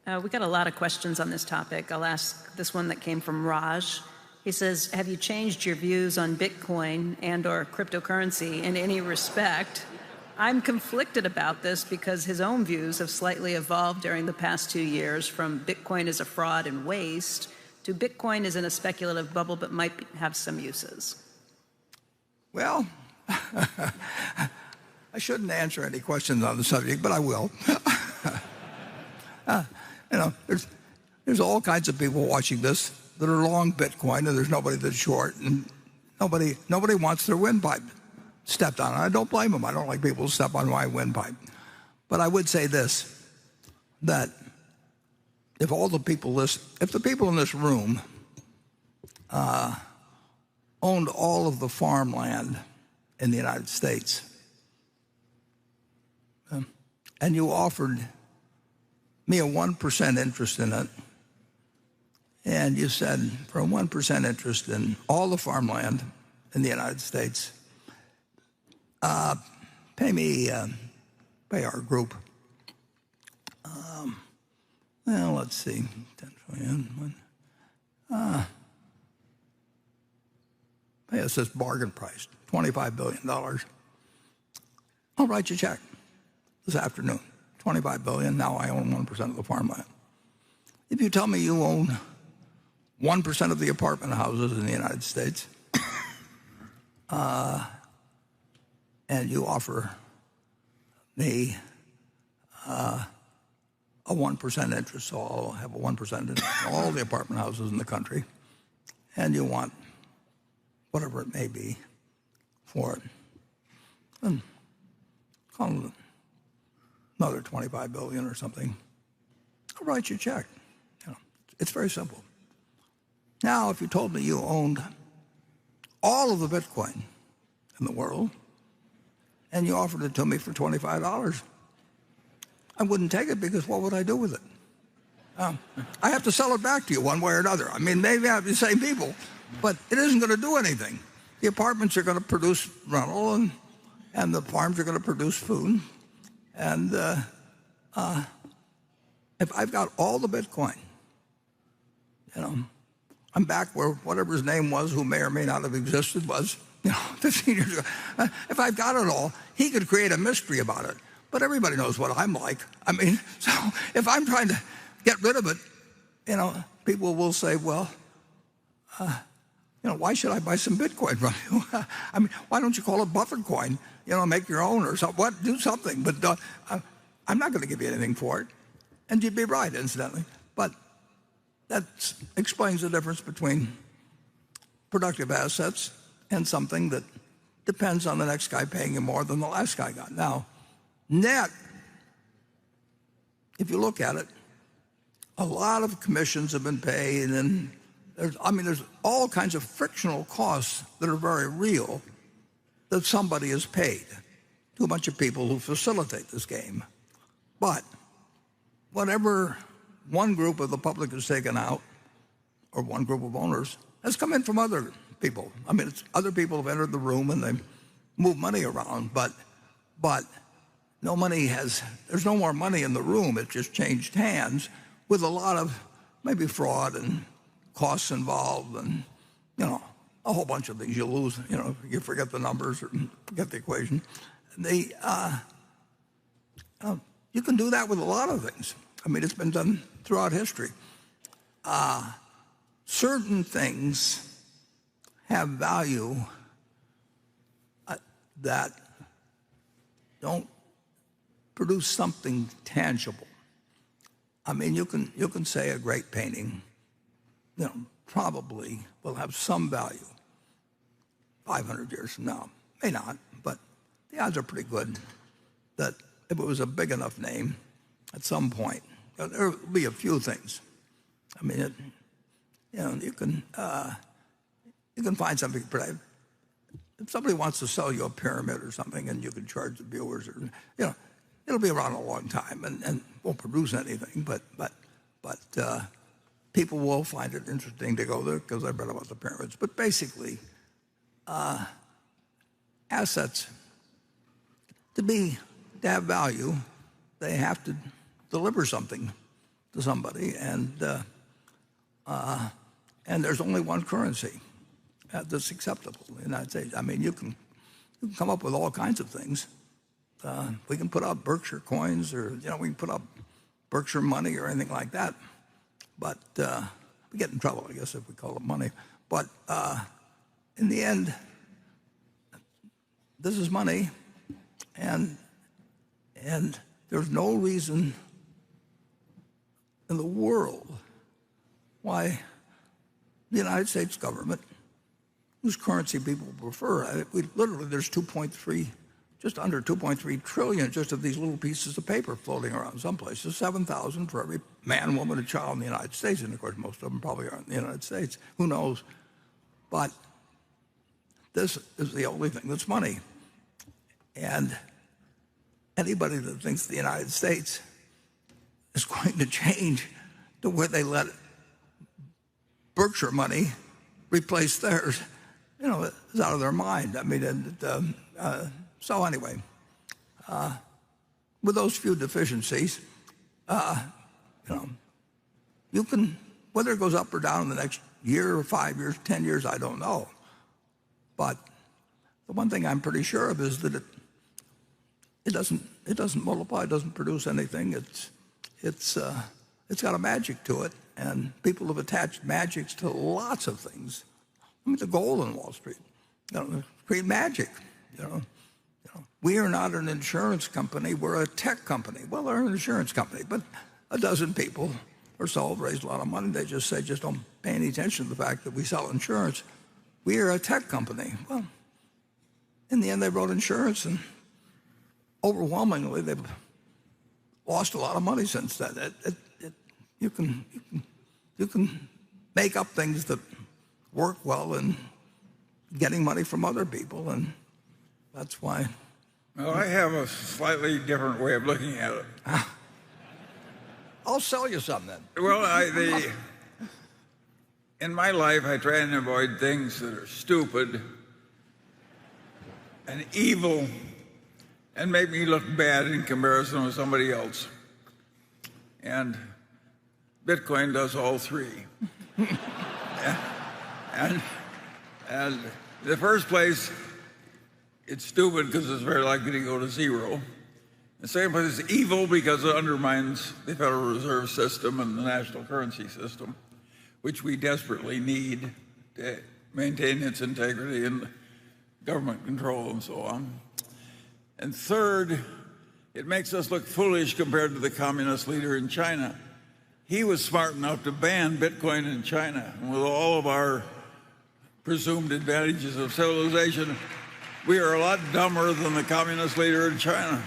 We got a lot of questions on this topic. I'll ask this one that came from Raj. He says, have you changed your views on Bitcoin and or cryptocurrency in any respect? I'm conflicted about this because his own views have slightly evolved during the past 2 years from Bitcoin as a fraud and waste to Bitcoin is in a speculative bubble but might have some uses. Well, I shouldn't answer any questions on the subject, but I will. There's all kinds of people watching this that are long Bitcoin, and there's nobody that's short, and nobody wants their windpipe stepped on. I don't blame them. I don't like people who step on my windpipe. But I would say this, that if the people in this room owned all of the farmland in the United States, and you offered me a 1% interest in it, and you said, for a 1% interest in all the farmland in the United States, pay our group, well, let's see, 10 trillion, pay us this bargain price, $25 billion. I'll write you a check this afternoon, $25 billion, now I own 1% of the farmland. If you tell me you own 1% of the apartment houses in the United States, and you offer me a 1% interest, so I'll have a 1% interest in all the apartment houses in the country, and you want whatever it may be for it, then call it another $25 billion or something. I'll write you a check. It's very simple. Now, if you told me you owned all of the Bitcoin in the world, and you offered it to me for $25, I wouldn't take it, because what would I do with it? I have to sell it back to you one way or another. I mean, maybe I have the same people, but it isn't going to do anything. The apartments are going to produce rental, and the farms are going to produce food. And if I've got all the Bitcoin, I'm back where whatever his name was, who may or may not have existed, was 15 years ago. If I've got it all, he could create a mystery about it. But everybody knows what I'm like. I mean, so if I'm trying to get rid of it, people will say, well, why should I buy some Bitcoin from you? I mean, why don't you call it Buffett coin? Make your own or something. Do something. But I'm not going to give you anything for it. And you'd be right, incidentally. But that explains the difference between productive assets and something that depends on the next guy paying you more than the last guy got. Now, net, if you look at it, a lot of commissions have been paid, and there's all kinds of frictional costs that are very real that somebody has paid to a bunch of people who facilitate this game. But whatever one group of the public has taken out, or one group of owners, has come in from other people. I mean, other people have entered the room and they move money around, but there's no more money in the room. It just changed hands with a lot of maybe fraud and costs involved, and a whole bunch of things. You lose, you forget the numbers or forget the equation. You can do that with a lot of things. I mean, it's been done throughout history. Certain things have value that don't produce something tangible. I mean, you can say a great painting, probably will have some value 500 years from now. May not, but the odds are pretty good that if it was a big enough name, at some point, there will be a few things. I mean, you can find something. If somebody wants to sell you a pyramid or something, and you can charge the viewers, or it'll be around a long time and won't produce anything. But people will find it interesting to go there because I've read about the pyramids. But basically, assets to have value, they have to deliver something. to somebody, and there's only one currency that's acceptable in the United States. I mean, you can come up with all kinds of things. We can put up Berkshire coins, or we can put up Berkshire money or anything like that. But we get in trouble, I guess, if we call it money. But in the end, this is money, and there's no reason in the world why the United States government, whose currency people prefer, there's just under 2.3 trillion just of these little pieces of paper floating around some places, 7,000 for every man, woman, and child in the United States. And of course, most of them probably aren't in the United States. Who knows? But this is the only thing that's money. And anybody that thinks the United States is going to change to where they let Berkshire money replace theirs, is out of their mind. I mean, so anyway, with those few deficiencies, you can, whether it goes up or down in the next year or 5 years, 10 years, I don't know. But the one thing I'm pretty sure of is that it doesn't multiply, it doesn't produce anything. It's got a magic to it, and people have attached magics to lots of things. I mean, the gold on Wall Street, create magic. We are not an insurance company, we're a tech company. Well, they're an insurance company, but a dozen people or so have raised a lot of money. They just say, just don't pay any attention to the fact that we sell insurance. We are a tech company. Well, in the end, they wrote insurance, and overwhelmingly, they've lost a lot of money since then. You can make up things that work well in getting money from other people, and that's why. Well, I have a slightly different way of looking at it. I'll sell you some then. Well, in my life, I try and avoid things that are stupid and evil and make me look bad in comparison with somebody else. And Bitcoin does all three. And in the first place, it's stupid because it's very likely to go to zero. The second place is evil because it undermines the Federal Reserve System and the national currency system, which we desperately need to maintain its integrity and government control and so on. And third, it makes us look foolish compared to the communist leader in China. He was smart enough to ban Bitcoin in China. And with all of our presumed advantages of civilization, we are a lot dumber than the communist leader in China.